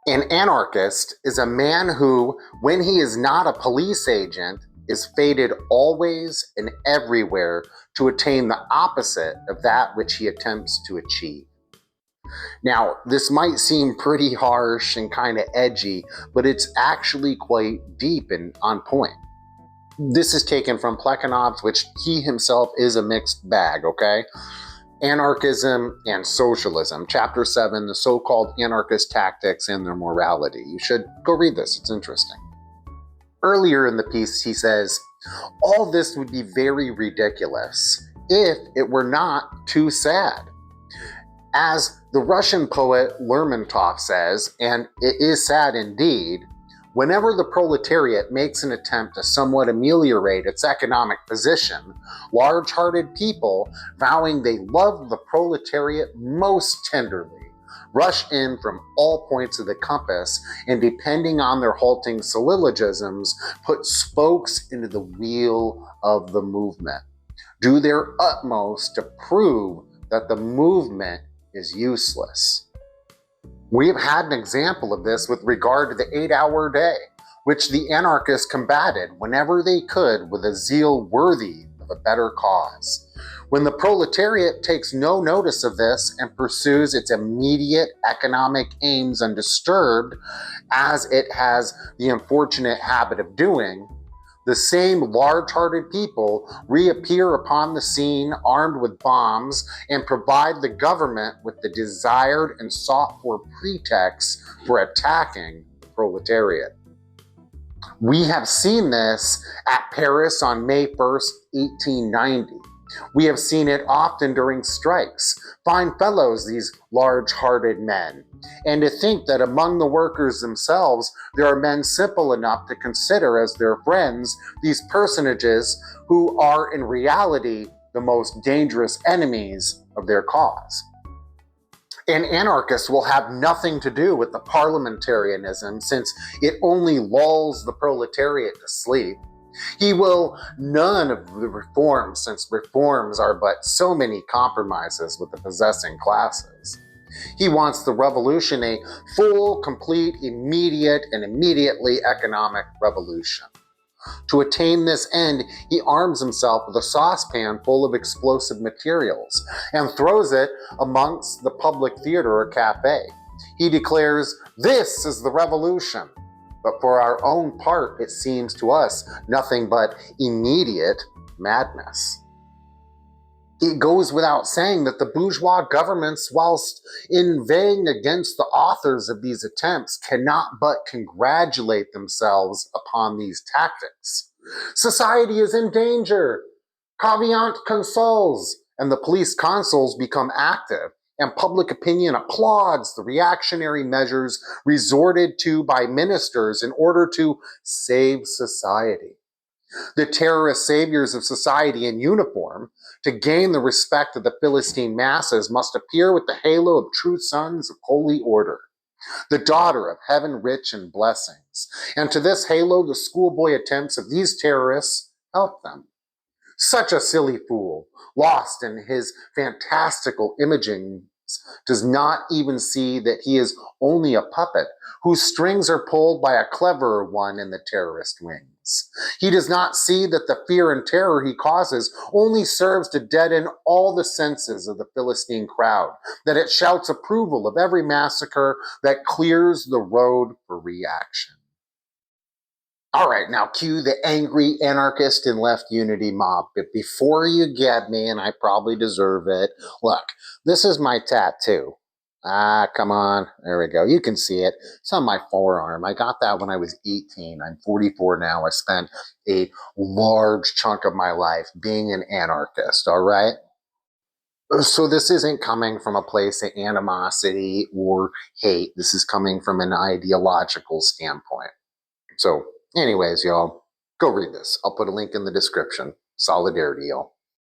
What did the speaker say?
An anarchist is a man who, when he is not a police agent, is fated always and everywhere to attain the opposite of that which he attempts to achieve. Now, this might seem pretty harsh and kind of edgy, but it's actually quite deep and on point. This is taken from Plekhanov's, which he himself is a mixed bag, okay? Anarchism and Socialism, Chapter 7, the so-called anarchist tactics and their morality. You should go read this, it's interesting. Earlier in the piece, he says, all this would be very ridiculous if it were not too sad. As the Russian poet Lermontoff says, and it is sad indeed, whenever the proletariat makes an attempt to somewhat ameliorate its economic position, large-hearted people, vowing they love the proletariat most tenderly, rush in from all points of the compass and, depending on their halting syllogisms, put spokes into the wheel of the movement, do their utmost to prove that the movement is useless. We have had an example of this with regard to the 8-hour day, which the anarchists combated whenever they could with a zeal worthy of a better cause. When the proletariat takes no notice of this and pursues its immediate economic aims undisturbed, as it has the unfortunate habit of doing, the same large-hearted people reappear upon the scene armed with bombs and provide the government with the desired and sought-for pretext for attacking the proletariat. We have seen this at Paris on May 1st, 1890. We have seen it often during strikes. Fine fellows, these large-hearted men. And to think that among the workers themselves, there are men simple enough to consider as their friends these personages who are in reality the most dangerous enemies of their cause. An anarchist will have nothing to do with the parliamentarianism, since it only lulls the proletariat to sleep. He will none of the reforms, since reforms are but so many compromises with the possessing classes. He wants the revolution a full, complete, immediate, and immediately economic revolution. To attain this end, he arms himself with a saucepan full of explosive materials and throws it amongst the public theater or cafe. He declares, "This is the revolution." But for our own part, it seems to us nothing but immediate madness. It goes without saying that the bourgeois governments, whilst inveighing against the authors of these attempts, cannot but congratulate themselves upon these tactics. Society is in danger. Caveat consoles, and the police consuls become active, and public opinion applauds the reactionary measures resorted to by ministers in order to save society. The terrorist saviors of society in uniform, to gain the respect of the Philistine masses, must appear with the halo of true sons of holy order, the daughter of heaven rich in blessings. And to this halo, the schoolboy attempts of these terrorists help them. Such a silly fool, lost in his fantastical imagings, does not even see that he is only a puppet whose strings are pulled by a cleverer one in the terrorist wings. He does not see that the fear and terror he causes only serves to deaden all the senses of the Philistine crowd, that it shouts approval of every massacre that clears the road for reaction. All right, now cue the angry anarchist and left unity mob. But before you get me, and I probably deserve it, look, this is my tattoo. Come on. There we go. You can see it. It's on my forearm. I got that when I was 18. I'm 44 now. I spent a large chunk of my life being an anarchist, all right? So this isn't coming from a place of animosity or hate. This is coming from an ideological standpoint. So anyways, y'all, go read this. I'll put a link in the description. Solidarity, y'all.